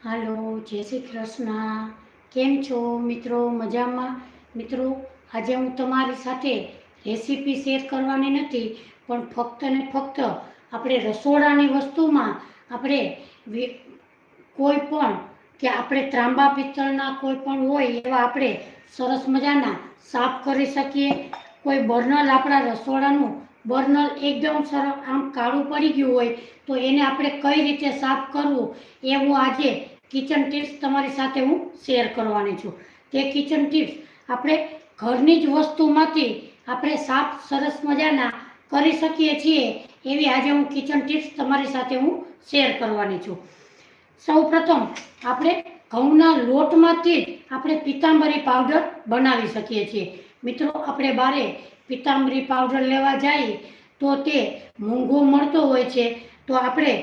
હાલો, જય શ્રી કૃષ્ણ. કેમ છો મિત્રો? મજામાં? મિત્રો, આજે હું તમારી સાથે રેસીપી શેર કરવાની નથી, પણ ફક્ત ને ફક્ત આપણે રસોડાની વસ્તુમાં આપણે કોઈ પણ કે આપણે ત્રાંબા પિત્તળના કોઈ પણ હોય એવા આપણે સરસ મજાના સાફ કરી શકીએ. કોઈ બર્નલ આપણા રસોડાનું બર્નલ એકદમ સરસ આમ કાળું પડી ગયું હોય તો એને આપણે કઈ રીતે સાફ કરવું એ હું આજે કિચન ટિપ્સ તમારી સાથે હું શેર કરવાની છું. તે કિચન ટિપ્સ આપણે ઘરની જ વસ્તુમાંથી આપણે સાફ સરસ મજાના કરી શકીએ છીએ એવી આજે હું કિચન ટિપ્સ તમારી સાથે હું શેર કરવાની છું. સૌ પ્રથમ આપણે ઘઉંના લોટમાંથી જ આપણે પિત્તાંબરી પાવડર બનાવી શકીએ છીએ. મિત્રો, આપણે બારે પિત્તાંબરી પાવડર લેવા જઈએ તો તે મોંઘો મળતો હોય છે, તો આપણે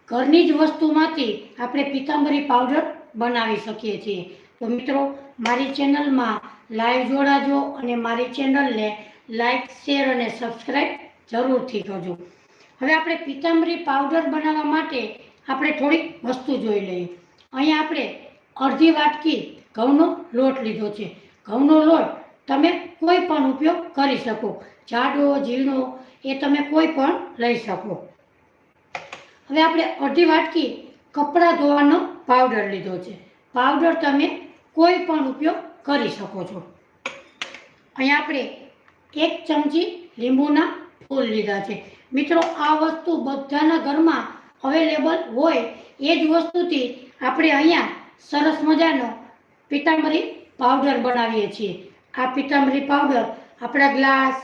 ઘરની જ વસ્તુમાંથી આપણે પિત્તાંબરી પાવડર બનાવી શકીએ છીએ. તો મિત્રો, મારી ચેનલમાં લાઈવ જોડાજો અને મારી ચેનલને લાઈક, શેર અને સબસ્ક્રાઈબ જરૂરથી કરજો. હવે આપણે પિત્તાંબરી પાવડર બનાવવા માટે આપણે થોડીક વસ્તુ જોઈ લઈએ. અહીંયા આપણે અડધી વાટકી ઘઉંનો લોટ લીધો છે. ઘઉંનો લોટ તમે કોઈ પણ ઉપયોગ કરી શકો, જાડો, ઝીણો એ તમે કોઈ પણ લઈ શકો. હવે આપણે અડધી વાટકી કપડાં ધોવાનો પાવડર લીધો છે. પાવડર તમે કોઈ પણ ઉપયોગ કરી શકો છો. અહીંયા આપણે 1 ચમચી લીંબુના ફૂલ લીધા છે. મિત્રો, આ વસ્તુ બધાના ઘરમાં અવેલેબલ હોય એ જ વસ્તુથી આપણે અહીંયા સરસ મજાનો પિત્તાંબરી પાવડર બનાવીએ છીએ. આ પિત્તાંબરી પાવડર આપણા ગ્લાસ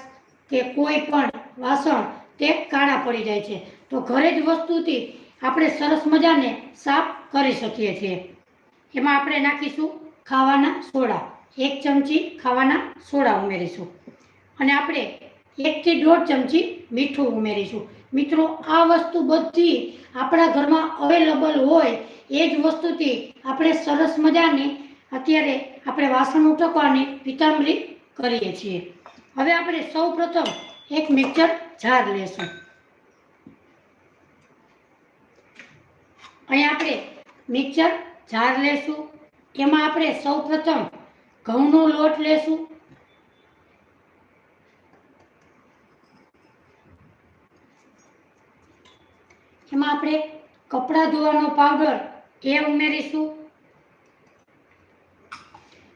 કે કોઈ પણ વાસણ તે કાળા પડી જાય છે, તો ઘરે જ વસ્તુથી આપણે સરસ મજાને સાફ કરી શકીએ છીએ. એમાં આપણે નાખીશું ખાવાના સોડા. 1 ચમચી ખાવાના સોડા ઉમેરીશું અને આપણે 1 થી 1.5 ચમચી મીઠું ઉમેરીશું. મિત્રો, આ વસ્તુ બધી આપણા ઘરમાં અવેલેબલ હોય એ જ વસ્તુથી આપણે સરસ મજાની અત્યારે આપણે વાસણ ઉટકવાની પિત્તાંબરી કરીએ છીએ. હવે આપણે સૌ પ્રથમ એક મિક્સર જાર લેશું. અહીંયા આપણે મિક્સર જાર લેશું. એમાં આપણે સૌ પ્રથમ ઘઉંનો લોટ લેશું. એમાં આપણે કપડાં ધોવાનો પાવડર એ ઉમેરીશું.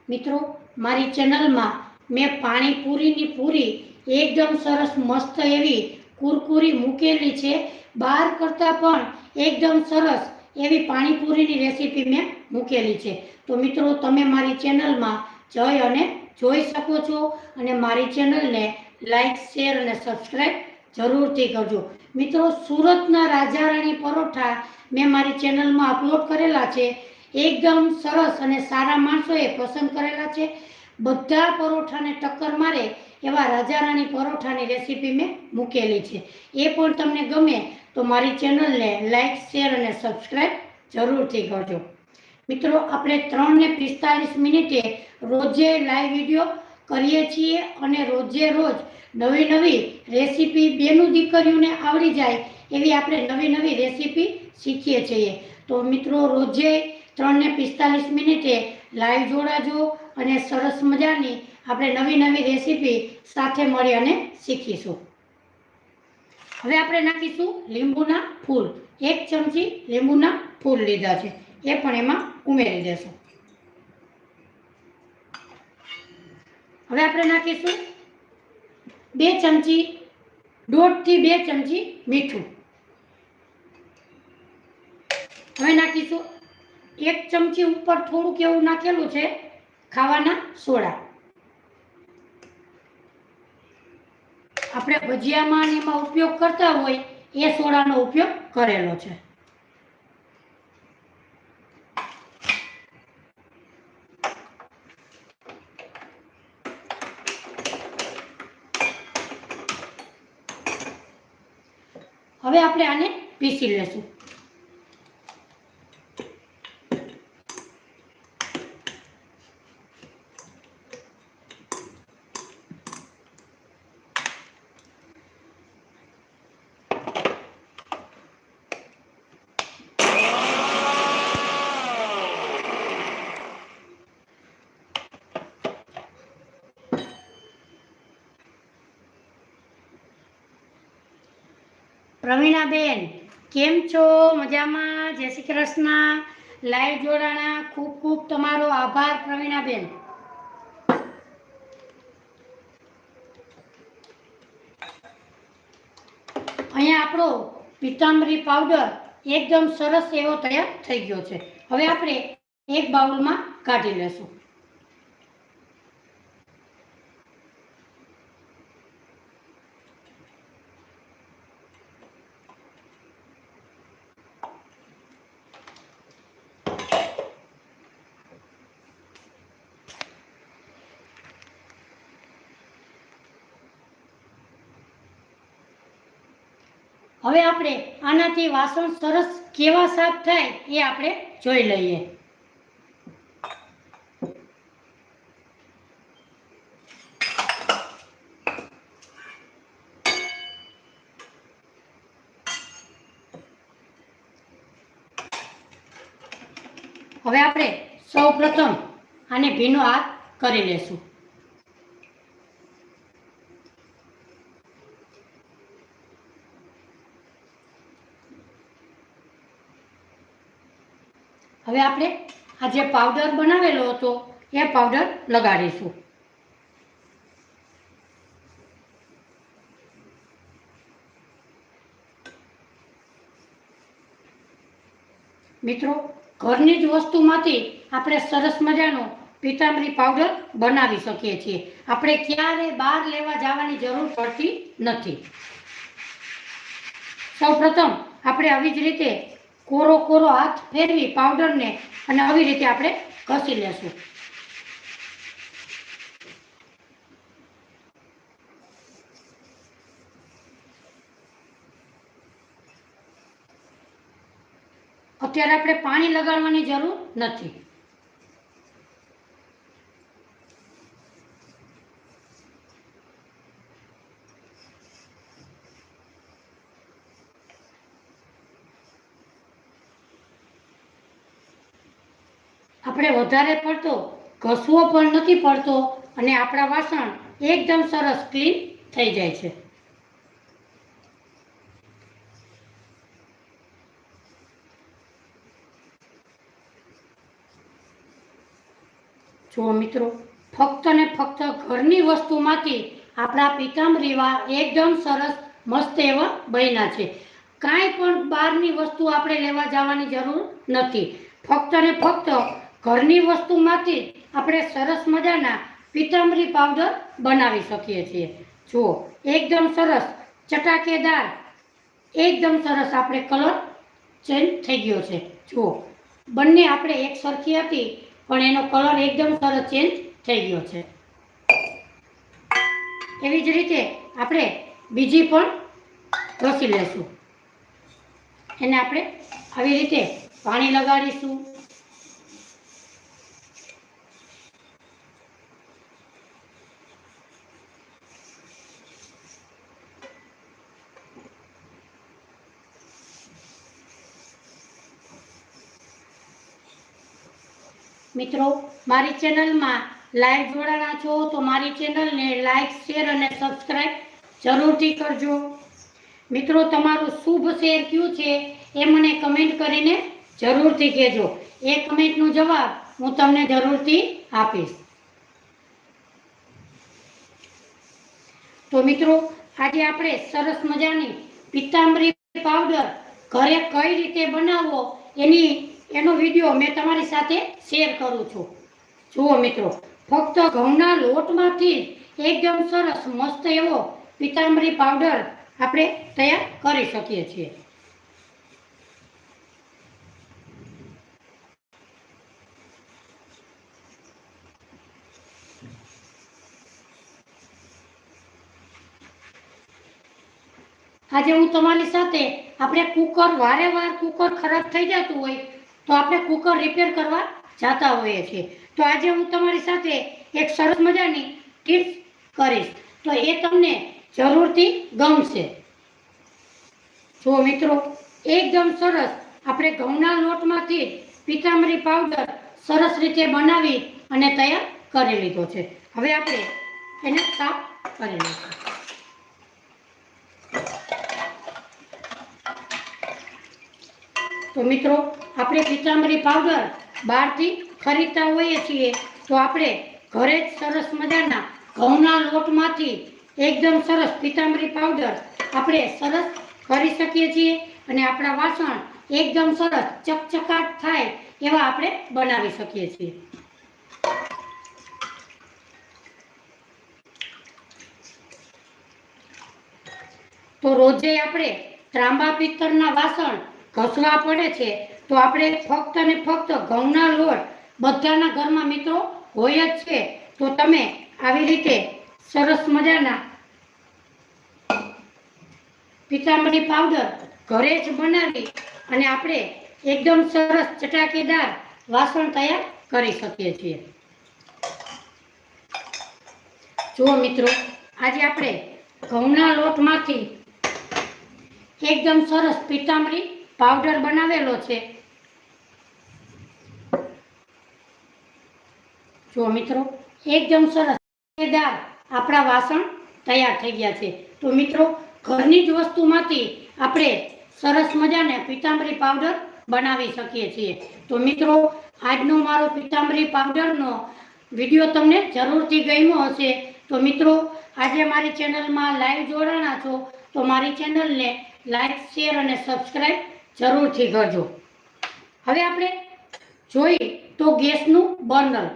મિત્રો, મારી ચેનલમાં મેં પાણીપુરીની પૂરી એકદમ સરસ મસ્ત એવી કુરકુરી મૂકેલી છે. બહાર કરતાં પણ એકદમ સરસ એવી પાણીપુરીની રેસીપી મેં મૂકેલી છે. તો મિત્રો, તમે મારી ચેનલમાં જઈ અને જોઈ શકો છો અને મારી ચેનલને લાઈક, શેર અને સબસ્ક્રાઈબ જરૂરથી કરજો. મિત્રો, સુરતના રાજા રાણી પરોઠા મેં મારી ચેનલમાં અપલોડ કરેલા છે. એકદમ સરસ અને સારા માણસોએ પસંદ કરેલા છે. બધા પરોઠાને ટક્કર મારે એવા રાજા રાણી પરોઠાની રેસીપી મેં મૂકેલી છે. એ પણ તમને ગમે તો મારી ચેનલને લાઈક, શેર અને સબસ્ક્રાઈબ જરૂરથી કરજો. મિત્રો, આપણે 3 ને 45 મિનિટે રોજે લાઈવ વિડીયો કરીએ છીએ અને રોજે રોજ નવી નવી રેસીપી બેનું દીકરીઓને આવડી જાય એવી આપણે નવી નવી રેસીપી શીખીએ છીએ. તો મિત્રો, રોજે 3 ને 45 મિનિટે લાઈવ જોડાજો અને સરસ મજાની આપણે નવી નવી રેસીપી સાથે મળી અને શીખીશું. હવે આપણે નાખીશું લીંબુના ફૂલ. 1 ચમચી લીંબુના ફૂલ લીધા છે, એ પણ એમાં ઉમેરી દેશું. હવે આપણે નાખીશું 2 ચમચી 1.5 થી 2 ચમચી મીઠું. હવે નાખીશું 1 ચમચી ઉપર થોડુંક એવું નાખેલું છે ખાવાના સોડા. આપણે ભજીયામાં એમાં ઉપયોગ કરતા હોય એ સોડાનો ઉપયોગ કરેલો છે. હવે આપણે આને પીસી લેશું. પ્રવીણાબેન કેમ છો? મજામાં? જય શ્રી કૃષ્ણ. લાઈવ જોડાણા, ખૂબ ખૂબ તમારો આભાર પ્રવીણાબેન. અહીંયા આપણો પિતાંબરી પાવડર એકદમ સરસ એવો તૈયાર થઈ ગયો છે. હવે આપણે એક બાઉલમાં કાઢી લેશું. હવે આપણે આનાથી વાસણ સરસ કેવા સાફ થાય એ આપણે જોઈ લઈએ. હવે આપણે સૌપ્રથમ આને ભીનો હાથ કરી લેશું. હવે આપણે આ જે પાવડર બનાવેલો હતો એ પાવડર લગાડીશું. મિત્રો, ઘરની જ વસ્તુમાંથી આપણે સરસ મજાનો પિતાંબરી પાવડર બનાવી શકીએ છીએ. આપણે ક્યારે બહાર લેવા જવાની જરૂર પડતી નથી. સૌપ્રથમ આપણે આવી જ રીતે કોરો કોરો હાથ ફેરવી પાવડરને અને આવી રીતે આપણે ઘસી લેશું. અત્યારે આપણે પાણી લગાડવાની જરૂર નથી. આપણે વધારે પડતો ઘસવો પણ નથી પડતો અને આપણા વાસણ એકદમ સરસ ક્લીન થઈ જાય છે. જુઓ મિત્રો, ફક્ત ને ફક્ત ઘરની વસ્તુમાંથી આપણા પિતાંબરીવા એકદમ સરસ મસ્ત એવા બન્યા છે. કાંઈ પણ બહારની વસ્તુ આપણે લેવા જવાની જરૂર નથી. ફક્ત ને ફક્ત ઘરની વસ્તુમાંથી આપણે સરસ મજાના પિતાંબરી પાવડર બનાવી શકીએ છીએ. જુઓ, એકદમ સરસ ચટાકેદાર, એકદમ સરસ આપણે કલર ચેન્જ થઈ ગયો છે. જુઓ, બંને આપણે એક સરખી હતી પણ એનો કલર એકદમ સરસ ચેન્જ થઈ ગયો છે. એવી જ રીતે આપણે બીજી પણ ઘસી લેશું. એને આપણે આવી રીતે પાણી લગાડીશું. મિત્રો, મારી ચેનલમાં લાઈવ જોડાણા છો તો મારી ચેનલને લાઈક, શેર અને સબસ્ક્રાઈબ જરૂરથી કરજો. મિત્રો, તમારું શુભ શેર કયું છે એ મને કમેન્ટ કરીને જરૂરથી કહેજો. એ કમેન્ટનો જવાબ હું તમને જરૂરથી આપીશ. તો મિત્રો, આજે આપણે સરસ મજાની પિતાંબરી પાવડર ઘરે કઈ રીતે બનાવવો એનો વિડીયો મેં તમારી સાથે શેર કરું છું. જુઓ મિત્રો, ફક્ત ઘઉંના લોટમાંથી એકદમ સરસ મસ્ત એવો પિતાંબરી પાવડર આપણે તૈયાર કરી શકીએ છીએ. આજે હું તમારી સાથે આપણે કુકર વારે કુકર ખરાબ થઈ જતું હોય તો આપણે કુકર રિપેર કરવા જતા હોઈએ છીએ. તો આજે હું તમારી સાથે એક સરસ મજાની ટિપ્સ કરીશ તો એ તમને જરૂરથી ગમશે. જો મિત્રો, એકદમ સરસ આપણે ઘઉંના લોટમાંથી પિતાંબરી પાવડર સરસ રીતે બનાવી અને તૈયાર કરી લીધો છે. હવે આપણે એને સાફ કરી લઈશું. તો મિત્રો આપણે પિતાંબરી પાવડર બહારથી ખરીદતા હોઈએ છીએ, તો આપણે ઘરે જ સરસ મજાના ઘઉંના લોટમાંથી એકદમ સરસ પિતાંબરી પાવડર આપણે સરસ કરી શકીએ છીએ અને આપણા વાસણ એકદમ સરસ ચકચકાટ થાય એવા આપણે બનાવી શકીએ છીએ. તો રોજે આપણે ત્રાંબા પિત્તળના વાસણ ઘસવા પડે છે, તો આપણે ફક્ત ને ફક્ત ઘઉંના લોટ બધાના ઘરમાં મિત્રો હોય જ છે. તો તમે આવી રીતે સરસ મજાના પિતાંબરી પાવડર ઘરે જ બનાવી અને આપણે એકદમ સરસ ચટાકેદાર વાસણ તૈયાર કરી શકીએ છીએ. જુઓ મિત્રો, આજે આપણે ઘઉંના લોટમાંથી એકદમ સરસ પિતાંબરી પાવડર બનાવેલો છે. જુઓ મિત્રો, એકદમ સરસ ચટાકેદાર આપણા વાસણ તૈયાર થઈ ગયા છે. તો મિત્રો, ઘરની જ વસ્તુમાંથી આપણે સરસ મજાને પિતાંબરી પાવડર બનાવી શકીએ છીએ. તો મિત્રો, આજનો મારો પિતાંબરી પાવડરનો વિડીયો તમને જરૂરથી ગમ્યો હશે. તો મિત્રો, આજે મારી ચેનલમાં લાઈવ જોડાણા છો તો મારી ચેનલને લાઈક, શેર અને સબસ્ક્રાઈબ જરૂરથી કરજો. હવે આપણે જોઈએ તો ગેસનું બર્નર.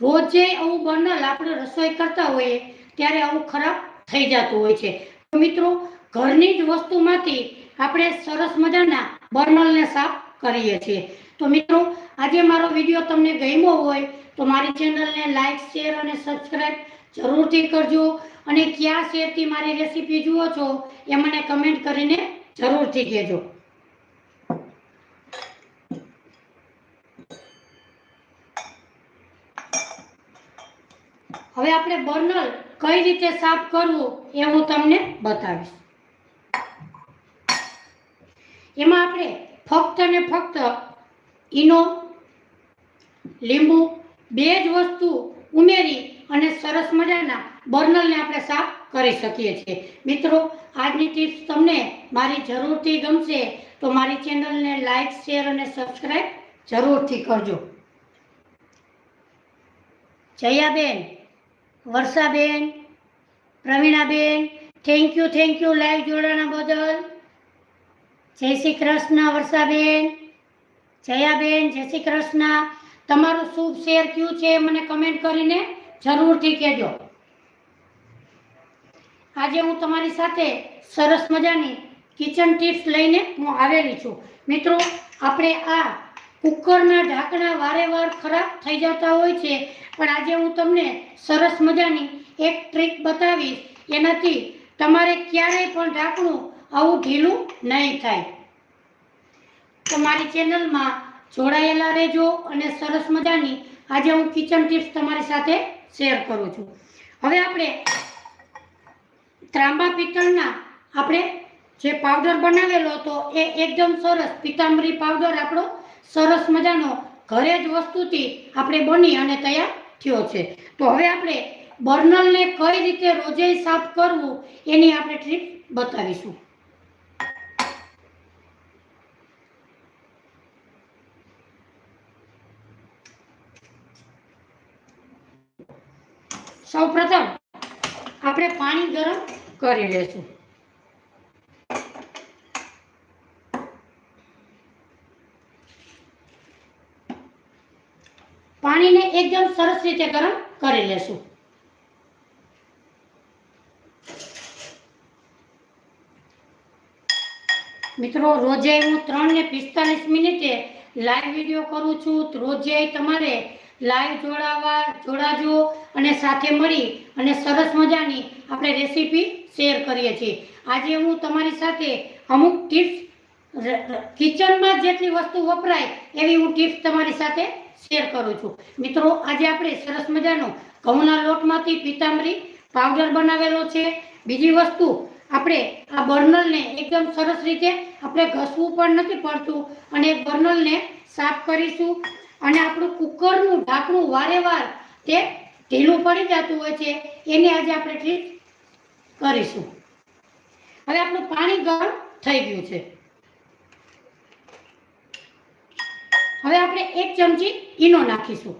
રોજે આવું બર્નર આપણે રસોઈ કરતા હોઈએ ત્યારે આવું ખરાબ થઈ જતું હોય છે. તો મિત્રો, ઘરની જ વસ્તુમાંથી આપણે સરસ મજાના બર્નરને સાફ કરીએ છીએ. તો મિત્રો, આજે મારો વિડીયો તમને ગમ્યો હોય તો મારી ચેનલને લાઈક, શેર અને સબસ્ક્રાઈબ જરૂરથી કરજો અને કયા શેરથી મારી રેસીપી જુઓ છો એ મને કમેન્ટ કરીને જરૂરથી કહેજો. હવે આપણે બર્નર કઈ રીતે સાફ કરવું એ હું તમને બતાવીશ. એમાં આપણે ફક્ત ને ફક્ત ઈનો, લીંબુ બે જ વસ્તુ ઉમેરી અને સરસ મજાના બર્નરને આપણે સાફ કરી શકીએ છીએ. મિત્રો, આજની ટિપ્સ તમને મારી જરૂરથી ગમશે તો મારી ચેનલને લાઈક, શેર અને સબસ્ક્રાઈબ જરૂરથી કરજો. જયાબેન, વર્ષાબેન, પ્રવીણાબેન, થેન્ક યુ લાઈવ જોડાણા બદલ. જય શ્રી કૃષ્ણ વર્ષાબેન. જયાબેન, જય શ્રી કૃષ્ણ. તમારું શુભ શેર કયું છે મને કમેન્ટ કરીને જરૂરથી કહેજો. આજે હું તમારી સાથે સરસ મજાની કિચન ટિપ્સ લઈને હું આવેલી છું. મિત્રો, આપણે આ કુકરના ઢાંકણા વારેવાર ખરાબ થઈ જતા હોય છે, પણ આજે હું તમને સરસ મજાની એક ટ્રીક બતાવીશ. એનાથી તમારે ક્યારેય પણ ઢાંકણું આવું ઢીલું નહીં થાય. તો મારી ચેનલમાં જોડાયેલા રહેજો અને સરસ મજાની આજે હું કિચન ટિપ્સ તમારી સાથે શેર કરું છું. હવે આપણે ત્રાંબા પિત્તળના આપણે જે પાવડર બનાવેલો હતો એ એકદમ સરસ પિતાંબરી પાવડર આપણો સરસ મજાનો ઘરે જ વસ્તુથી આપણે બની અને તૈયાર થયો છે. તો હવે આપણે બર્નરને કઈ રીતે રોજે સાફ કરવું એની આપણે ટ્રીક બતાવીશું. સૌપ્રથમ આપણે પાણી ગરમ કરી લેશું. પાણીને એકદમ સરસ રીતે ગરમ કરી લેશું. મિત્રો, રોજે હું 3 ને 45 મિનિટે લાઈવ વિડીયો કરું છું. રોજે તમારે લાઈવ જોડાજો અને સાથે મળી અને સરસ મજાની આપણે રેસીપી શેર કરીએ છીએ. આજે હું તમારી સાથે અમુક ટિપ્સ કિચનમાં જેટલી વસ્તુ વપરાય એવી હું ટિપ્સ તમારી સાથે શેર કરું છું. મિત્રો, આજે આપણે સરસ મજાનો ઘઉંના લોટમાંથી પિતાંબરી પાવડર બનાવેલો છે. બીજી વસ્તુ, આપણે આ બર્નરને એકદમ સરસ રીતે આપણે ઘસવું પણ નથી પડતું અને બર્નરને સાફ કરીશું. અને આપણું કુકરનું ઢાંકણું વારેવાર તે ઢીલું પડી જતું હોય છે, એની આજે આપણે ટ્રીક કરીશું. હવે આપણું પાણી ગરમ થઈ ગયું છે. હવે આપણે 1 ચમચી ઈનો નાખીશું.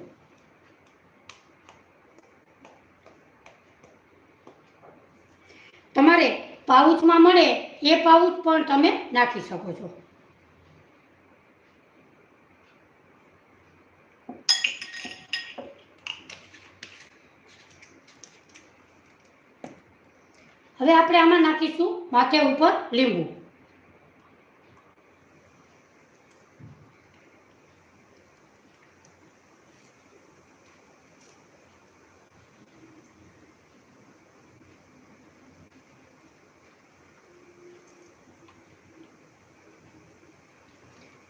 તમારે પાઉચમાં મળે એ પાઉચ પણ તમે નાખી શકો છો. હવે આપણે આમાં નાખીશું માથે ઉપર લીંબુ.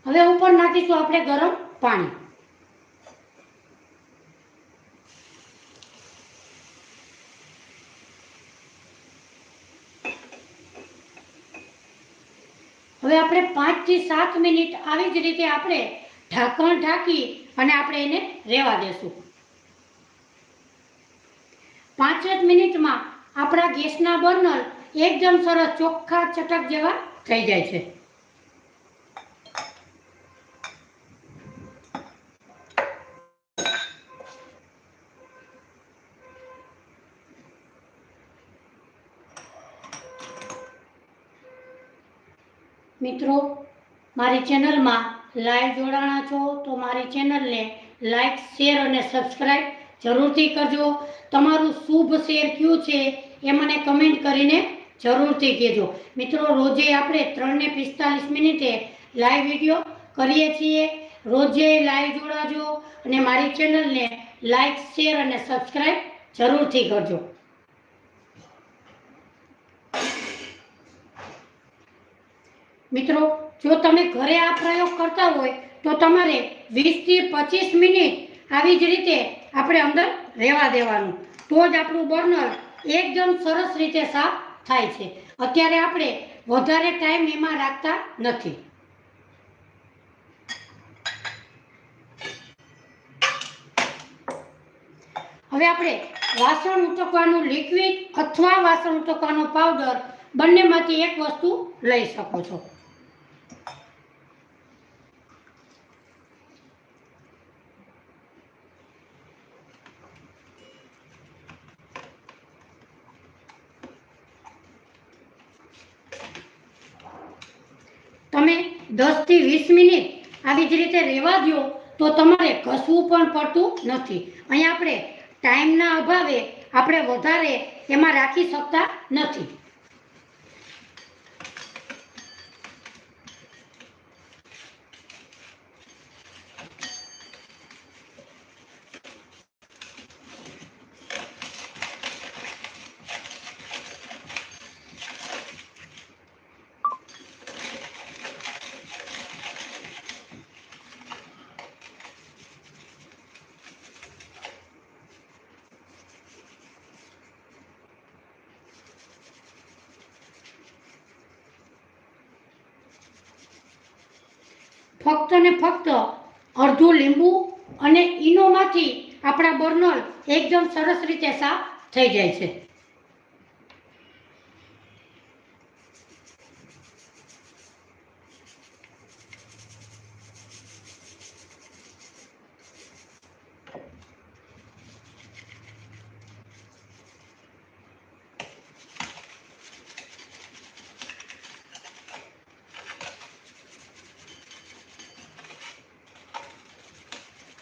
હવે ઉપર નાખીશું આપણે ગરમ પાણી. હવે આપણે 5 થી 7 મિનિટ આવી જ રીતે આપણે ઢાંકણ ઢાંકી અને આપણે એને રહેવા દેશું. 5 જ મિનિટમાં આપણા ગેસના બર્નર એકદમ સરસ ચોખ્ખા ચટક જેવા થઈ જાય છે. મિત્રો, મારી ચેનલમાં લાઈવ જોડાણા છો તો મારી ચેનલને લાઈક, શેર અને સબસ્ક્રાઈબ જરૂરથી કરજો. તમારું શુભ શેર કયું છે એ મને કમેન્ટ કરીને જરૂરથી કહેજો. મિત્રો, રોજે આપણે 3 ને 45 મિનિટે લાઈવ વિડીયો કરીએ છીએ. રોજે લાઈવ જોડાજો અને મારી ચેનલને લાઈક, શેર અને સબસ્ક્રાઈબ જરૂરથી કરજો. મિત્રો, જો તમે ઘરે આ પ્રયોગ કરતા હોય તો તમારે 20 થી 25 મિનિટ આવી જ રીતે આપણે અંદર રહેવા દેવાનું, તો જ આપણું બર્નર એકદમ સરસ રીતે સાફ થાય છે. અત્યારે આપણે વધારે ટાઈમ એમાં રાખતા નથી. હવે આપણે વાસણ ઉટકવાનું લિક્વિડ અથવા વાસણ ઉટકવાનો પાવડર બંનેમાંથી એક વસ્તુ લઈ શકો છો. તમે 10 થી 20 મિનિટ આવી જ રીતે રહેવા દો તો તમારે ઘસવું પણ પડતું નથી. અહીંયા આપણે ટાઈમના અભાવે આપણે વધારે એમાં રાખી શકતા નથી. ફક્ત ને ફક્ત અડધું લીંબુ અને ઈનોમાંથી આપણા બર્નર એકદમ સરસ રીતે સાફ થઈ જાય છે.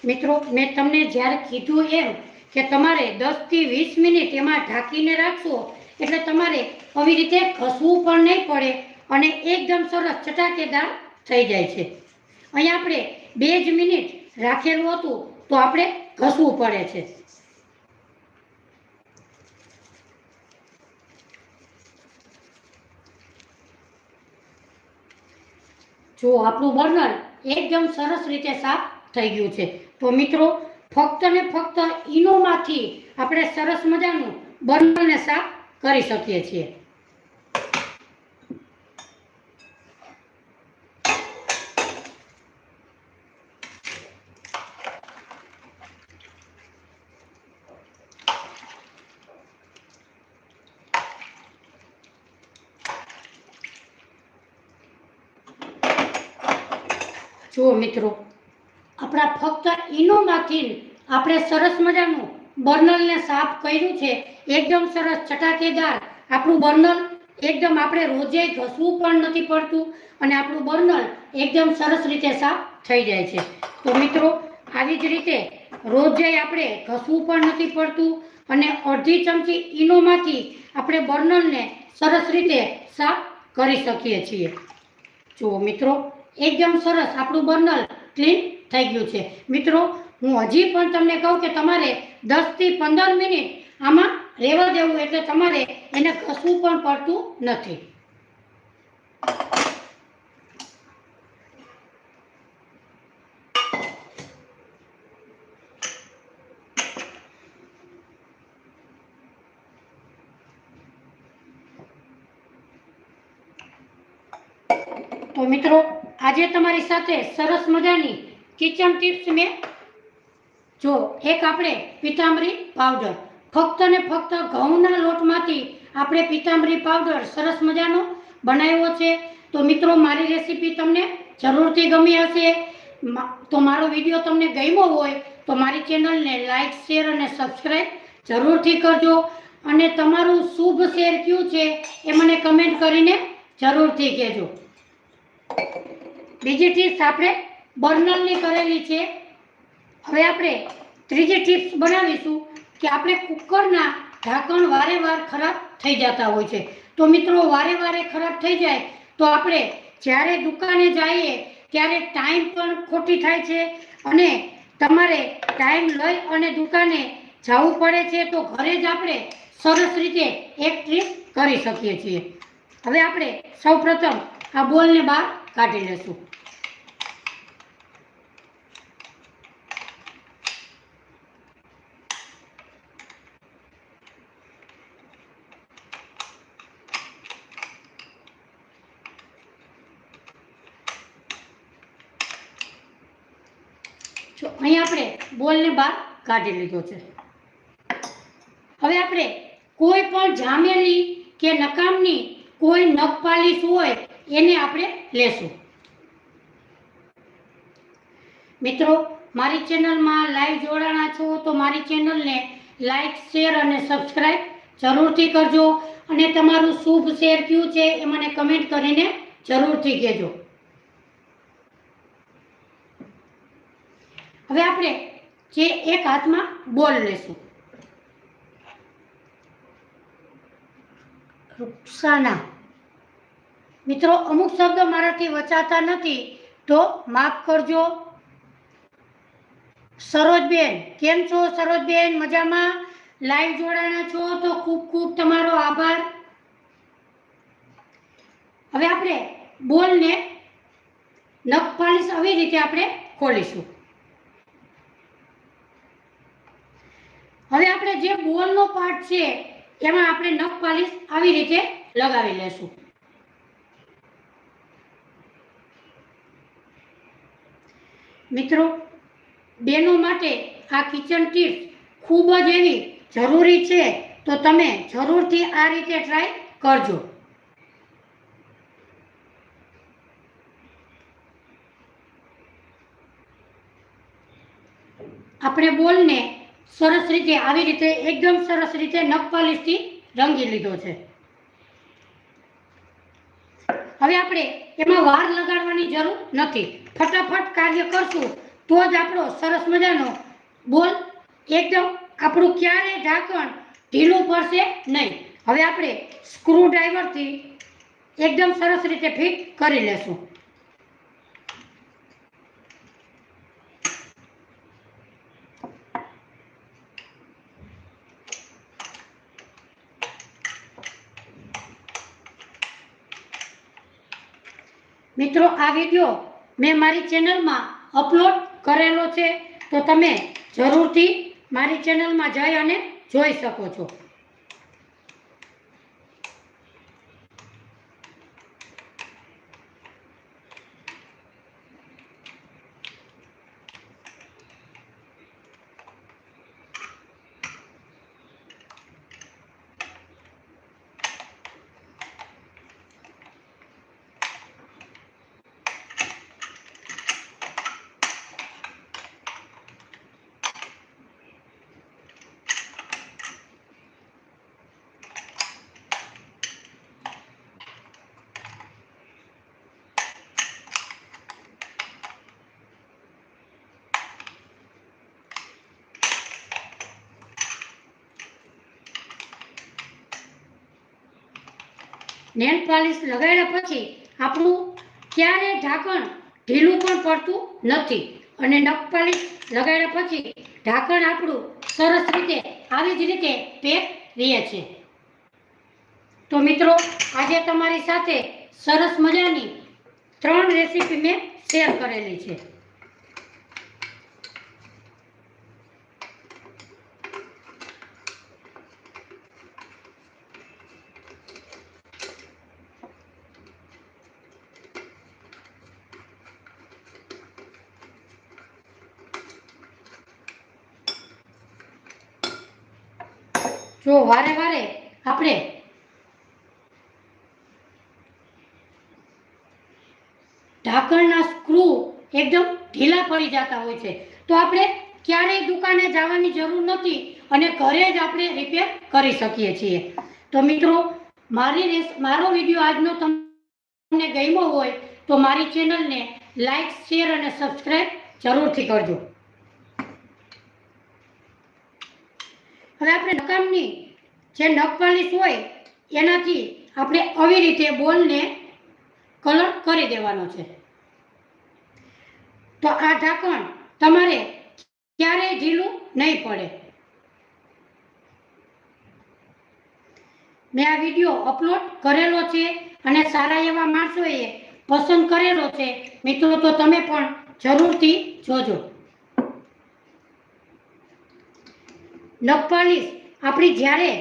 મિત્રો, મેં તમને જ્યારે કીધું એમ કે તમારે 10 થી 20 મિનિટ એમાં ઢાંકીને રાખશો એટલે તમારે આવી રીતે ઘસવું પણ નહીં પડે અને એકદમ સરસ ચટાકેદાર થઈ જાય છે. અહીંયા આપણે 2 જ મિનિટ રાખેલું હતું તો આપણે ઘસવું પડે છે. જો આપણું બર્નર એકદમ સરસ રીતે સાફ થઈ ગયું છે તો મિત્રો, ફક્ત ને ફક્ત ઈનોમાંથી આપણે સરસ મજાનું બર્નરને સાફ કરી શકીએ છીએ. જુઓ મિત્રો, આપણા ફક્ત ઈનોમાંથી આપણે સરસ મજાનું બર્નલને સાફ કર્યું છે. એકદમ સરસ ચટાકેદાર આપણું બર્નલ, એકદમ આપણે રોજે ઘસવું પણ નથી પડતું અને આપણું બર્નલ એકદમ સરસ રીતે સાફ થઈ જાય છે. તો મિત્રો, આવી જ રીતે રોજે આપણે ઘસવું પણ નથી પડતું અને અડધી ચમચી ઈનોમાંથી આપણે બર્નલને સરસ રીતે સાફ કરી શકીએ છીએ. જુઓ મિત્રો, એકદમ સરસ આપણું બર્નલ ક્લીન થઈ ગયું છે. મિત્રો, હું હજી પણ તમને કહું કે તમારે 10 થી 15 મિનિટ આમાં રહેવા દેવું, એટલે તમારે એને ઘસવું પણ પડતું નથી. તો મિત્રો, આજે તમારી સાથે સરસ મજાની કિચન ટિપ્સ મેં એક આપણે પિતાંબરી પાવડર, ફક્ત ને ફક્ત ઘઉંના લોટમાંથી આપણે પિતાંબરી પાવડર સરસ મજાનો બનાવ્યો છે. તો મિત્રો, મારી રેસીપી તમને જરૂરથી ગમી હશે. તો મારો વિડીયો તમને ગમ્યો હોય તો મારી ચેનલને લાઈક, શેર અને સબસ્ક્રાઈબ જરૂરથી કરજો અને તમારું શુભ શેર કયું છે એ મને કમેન્ટ કરીને જરૂરથી કહેજો. બીજી ટિપ્સ આપણે બર્નલની કરેલી છે. હવે આપણે ત્રીજી ટિપ્સ બનાવીશું કે આપણે કુકરના ઢાંકણ વારે વાર ખરાબ થઈ જતા હોય છે. તો મિત્રો, વારે વારે ખરાબ થઈ જાય તો આપણે જ્યારે દુકાને જઈએ ત્યારે ટાઈમ પણ ખોટી થાય છે અને તમારે ટાઈમ લઈ અને દુકાને જવું પડે છે. તો ઘરે જ આપણે સરસ રીતે એક ટ્રીપ કરી શકીએ છીએ. હવે આપણે સૌપ્રથમ આ બોલને બહાર કાઢી લેશું. અહીં આપણે બોલને બહાર કાઢી લીધો છે. હવે આપણે કોઈ પણ જામેલી કે નકામની કોઈ નખ પાલિશ હોય એને આપણે લેશું. મિત્રો, મારી ચેનલમાં લાઈવ જોડાણા છો તો મારી ચેનલને લાઈક, શેર અને સબસ્ક્રાઈબ જરૂરથી કરજો અને તમારું શુભ શેર કયું છે એ મને કમેન્ટ કરીને જરૂરથી કહેજો. હવે આપણે જે એક હાથમાં બોલ લેશું. રૂપસાના. મિત્રો, અમુક શબ્દો મારાથી વચાતા નથી તો માફ કરજો. સરોજબેન, કેમ છો સરોજબેન? મજામાં? લાઈવ જોડાણા છો તો ખૂબ ખૂબ તમારો આભાર. હવે આપણે બોલને નખ પાલિશ આવી રીતે આપણે ખોલીશું. હવે આપણે જે બોલનો પાર્ટ છે એમાં આપણે નખ પાલિશ આવી રીતે લગાવી લેશું. મિત્રો, બેનો માટે આ કિચન ટિપ્સ ખૂબ જ એવી જરૂરી છે, તો તમે જરૂરથી આ રીતે ટ્રાય કરજો. આપણે બોલને સરસ રીતે આવી રીતે એકદમ સરસ રીતે નખ પાલિશથી રંગી લીધો છે. હવે આપણે એમાં વાર લગાડવાની જરૂર નથી. ફટાફટ કાર્ય કરશું તો જ આપણો સરસ મજાનો બોલ એકદમ આપણું ક્યારેય ઢાંકણ ઢીલું પડશે નહીં. હવે આપણે સ્ક્રૂ ડ્રાઈવરથી એકદમ સરસ રીતે ફિટ કરી લેશું. મિત્રો, આ વિડીયો મેં મારી ચેનલમાં અપલોડ કરેલો છે, તો તમે જરૂરથી મારી ચેનલમાં જઈ અને જોઈ શકો છો. નેલ પાલિશ લગાડ્યા પછી આપણું ક્યારેય ઢાંકણ ઢીલું પણ પડતું નથી અને નખ પાલિશ લગાડ્યા પછી ઢાંકણ આપણું સરસ રીતે આવી જ રીતે પેક રહે છે. તો મિત્રો આજે તમારી સાથે સરસ મજાની 3 રેસીપી મેં શેર કરેલી છે. જો વારે વારે આપણે ઢાંકણના સ્ક્રૂ એકદમ ઢીલા પડી જતા હોય છે તો આપણે ક્યારેય દુકાને જવાની જરૂર નથી અને ઘરે જ આપણે રિપેર કરી શકીએ છીએ. તો મિત્રો મારો વિડીયો આજનો તમને ગમ્યો હોય તો મારી ચેનલને લાઈક, શેર અને સબસ્ક્રાઈબ જરૂરથી કરજો. હવે આપણે નકામની જે નખ પાલિશ હોય એનાથી આપણે આવી રીતે બોલને કલર કરી દેવાનો છે. તો આ ઢાંકણ તમારે ક્યારેય ઢીલું નહીં પડે. મેં આ વિડીયો અપલોડ કરેલો છે અને સારા એવા માણસોએ પસંદ કરેલો છે મિત્રો, તો તમે પણ જરૂરથી જોજો. નખ પાલિશ આપણી જ્યારે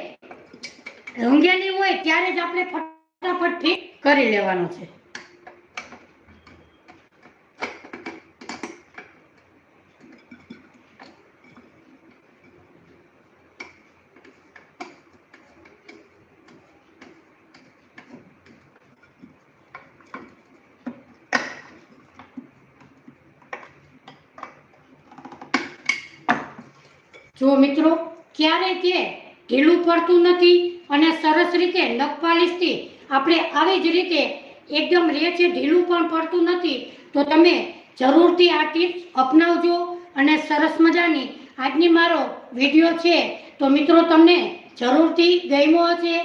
રંગેલી હોય ત્યારે જ આપણે ફટાફટ ફિટ કરી લેવાનું છે. જો મિત્રો ક્યારેય તે ઢીલું પડતું નથી અને સરસ રીતે નખ પાલિશથી આપણે આવી જ રીતે એકદમ રહે છે, ઢીલું પણ પડતું નથી. તો તમે જરૂરથી આ ટિપ્સ અપનાવજો અને સરસ મજાની આજની મારો વિડીયો છે તો મિત્રો તમને જરૂરથી ગમ્યો હશે.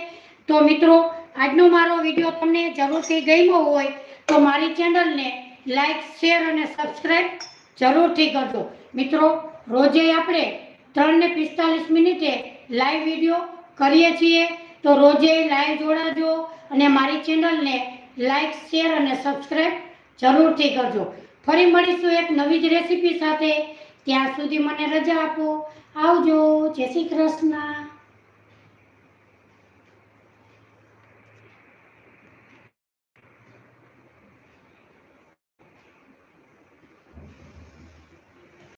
તો મિત્રો આજનો મારો વિડીયો તમને જરૂરથી ગમ્યો હોય તો મારી ચેનલને લાઈક, શેર અને સબસ્ક્રાઈબ જરૂરથી કરજો. મિત્રો રોજે આપણે 3 ને 45 મિનિટે લાઈવ વિડીયો કરીએ છીએ તો રોજે લાઈવ જોડાજો અને મારી ચેનલને લાઈક, શેર અને સબસ્ક્રાઈબ જરૂરથી કરજો. ફરી મળીશું એક નવી જ રેસીપી સાથે. ત્યાં સુધી મને રજા આપો. આવજો. જય શ્રી કૃષ્ણ.